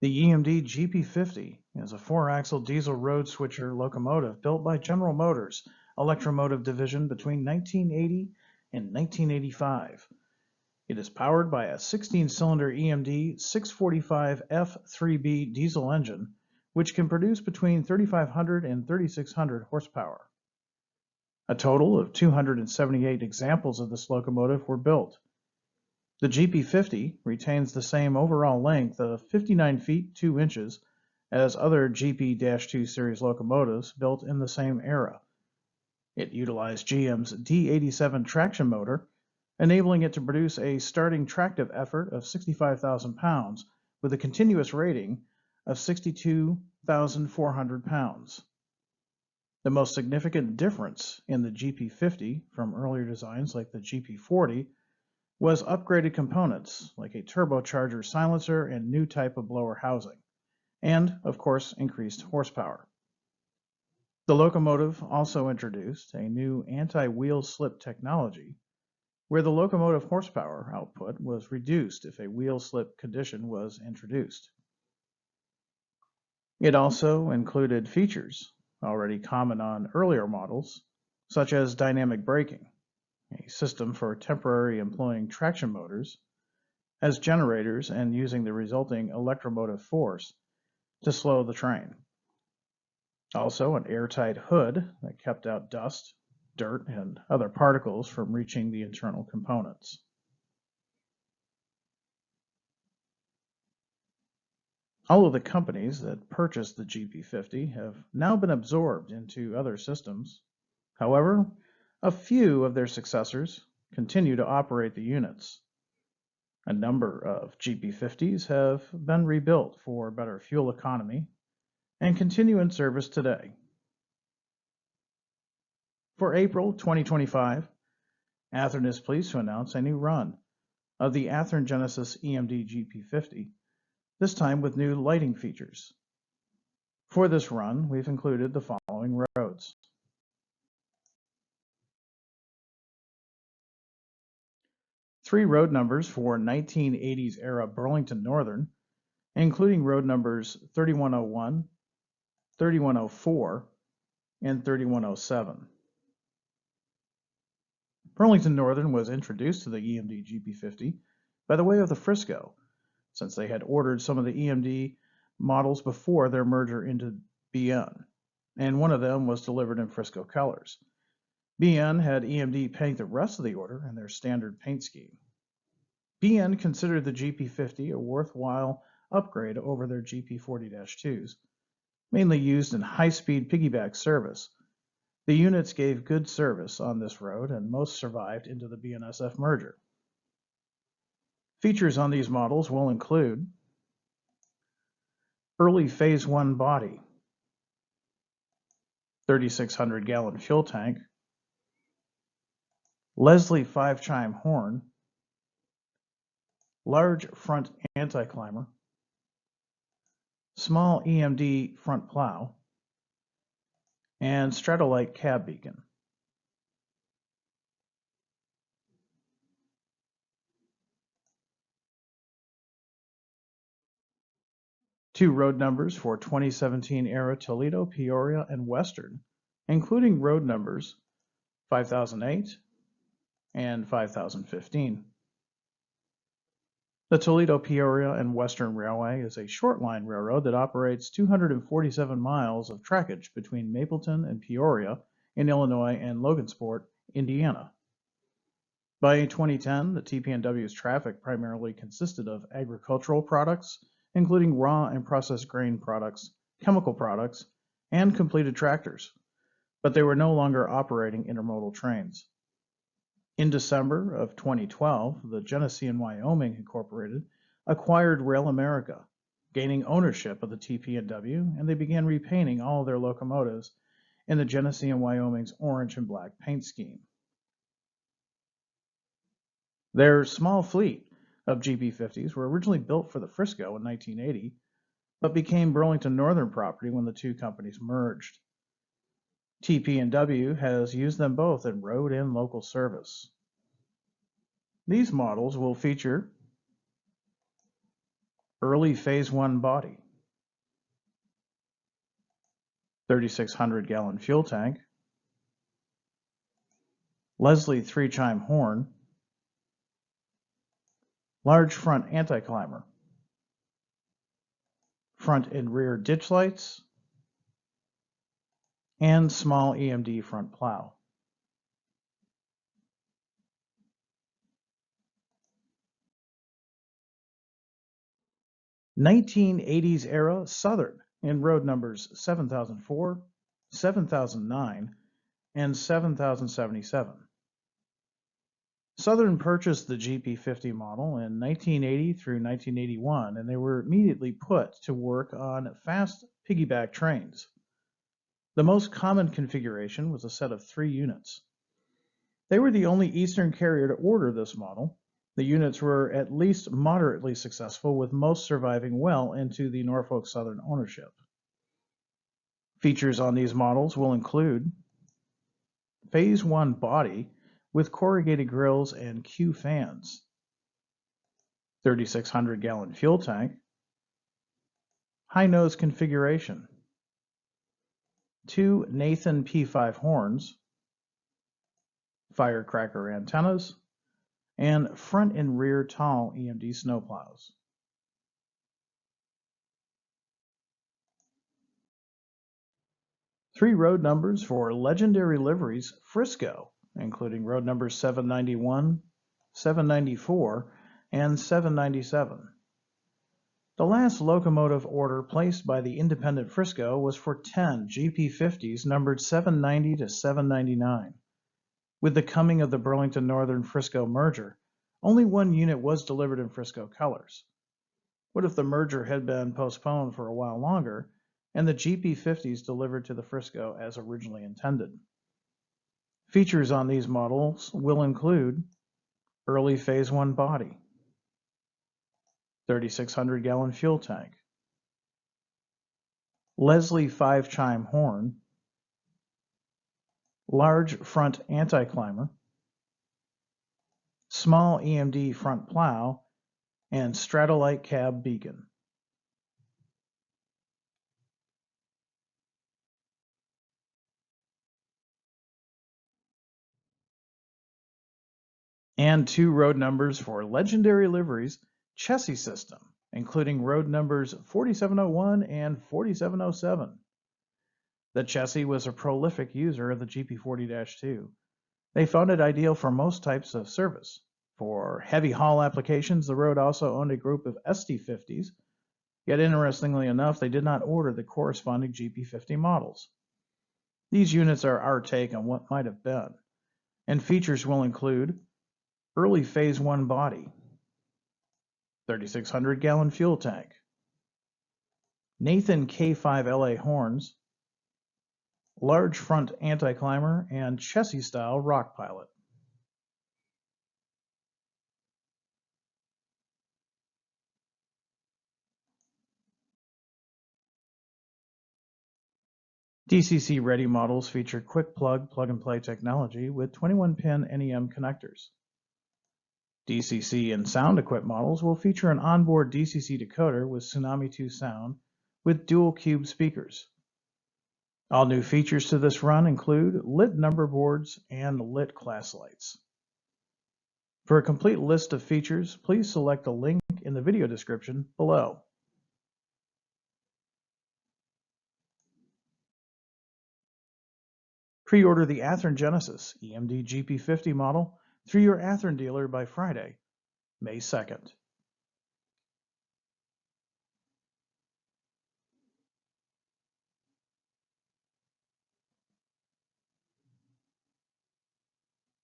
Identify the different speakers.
Speaker 1: The EMD GP50 is a 4-axle diesel road switcher locomotive built by General Motors Electro-Motive Division between 1980 and 1985. It is powered by a 16-cylinder EMD 645 F3B diesel engine, which can produce between 3,500 and 3,600 horsepower. A total of 278 examples of this locomotive were built. The GP50 retains the same overall length of 59 feet 2 inches as other GP-2 series locomotives built in the same era. It utilized GM's D87 traction motor, enabling it to produce a starting tractive effort of 65,000 pounds with a continuous rating of 62,400 pounds. The most significant difference in the GP50 from earlier designs like the GP40 was upgraded components like a turbocharger silencer and new type of blower housing, and, of course, increased horsepower. The locomotive also introduced a new anti-wheel slip technology, where the locomotive horsepower output was reduced if a wheel slip condition was introduced. It also included features already common on earlier models, such as dynamic braking, a system for temporarily employing traction motors as generators and using the resulting electromotive force to slow the train. Also, an airtight hood that kept out dust, dirt, and other particles from reaching the internal components. All of the companies that purchased the GP50 have now been absorbed into other systems. However, a few of their successors continue to operate the units. A number of GP50s have been rebuilt for better fuel economy and continue in service today. For April 2025, Athearn is pleased to announce a new run of the Athearn Genesis EMD GP50, this time with new lighting features. For this run, we've included the following roads. Three road numbers for 1980s era Burlington Northern, including road numbers 3101, 3104, and 3107. Burlington Northern was introduced to the EMD GP50 by the way of the Frisco, since they had ordered some of the EMD models before their merger into BN, and one of them was delivered in Frisco colors. BN had EMD paint the rest of the order in their standard paint scheme. BN considered the GP50 a worthwhile upgrade over their GP40-2s, mainly used in high-speed piggyback service. The units gave good service on this road, and most survived into the BNSF merger. Features on these models will include early Phase 1 body, 3,600-gallon fuel tank, Leslie 5-chime horn, large front anti-climber, small EMD front plow, and Stratolite cab beacon. Two road numbers for 2017 era Toledo, Peoria, and Western, including road numbers 5008 and 5015. The Toledo, Peoria, and Western Railway is a short line railroad that operates 247 miles of trackage between Mapleton and Peoria in Illinois and Logansport, Indiana. By 2010, the TPNW's traffic primarily consisted of agricultural products, including raw and processed grain products, chemical products, and completed tractors, but they were no longer operating intermodal trains. In December of 2012, the Genesee & Wyoming Incorporated acquired Rail America, gaining ownership of the TPNW, and they began repainting all of their locomotives in the Genesee & Wyoming's orange and black paint scheme. Their small fleet of GP50s were originally built for the Frisco in 1980, but became Burlington Northern property when the two companies merged. TPNW has used them both in road and local service. These models will feature early Phase 1 body, 3,600-gallon fuel tank, Leslie 3-chime horn, large front anti-climber, front and rear ditch lights, and small EMD front plow. '80s era Southern in road numbers 7004, 7009, and 7077. Southern purchased the GP50 model in 1980 through 1981, and they were immediately put to work on fast piggyback trains. The most common configuration was a set of 3 units. They were the only Eastern carrier to order this model. The units were at least moderately successful, with most surviving well into the Norfolk Southern ownership. Features on these models will include Phase 1 body with corrugated grills and Q fans, 3,600-gallon fuel tank, high nose configuration, 2 Nathan P5 horns, firecracker antennas, and front and rear tall EMD snowplows. Three road numbers for legendary liveries Frisco, including road numbers 791, 794, and 797. The last locomotive order placed by the independent Frisco was for 10 GP50s numbered 790 to 799. With the coming of the Burlington Northern Frisco merger, only one unit was delivered in Frisco colors. What if the merger had been postponed for a while longer and the GP50s delivered to the Frisco as originally intended? Features on these models will include early Phase 1 body, 3,600-gallon fuel tank, Leslie 5-chime horn, large front anti-climber, small EMD front plow, and Stratolite cab beacon. And 2 road numbers for legendary liveries chassis system, including road numbers 4701 and 4707. The chassis was a prolific user of the GP40-2. They found it ideal for most types of service. For heavy haul applications, the road also owned a group of ST50s, yet interestingly enough, they did not order the corresponding GP50 models. These units are our take on what might have been, and features will include early Phase 1 body, 3,600-gallon fuel tank, Nathan K5LA horns, large front anti-climber, and chassis-style rock pilot. DCC-ready models feature quick plug-and-play technology with 21-pin NEM connectors. DCC and sound-equipped models will feature an onboard DCC decoder with Tsunami 2 sound with dual cube speakers. All new features to this run include lit number boards and lit class lights. For a complete list of features, please select the link in the video description below. Pre-order the Athearn Genesis EMD GP50 model through your Athearn dealer by Friday, May 2nd.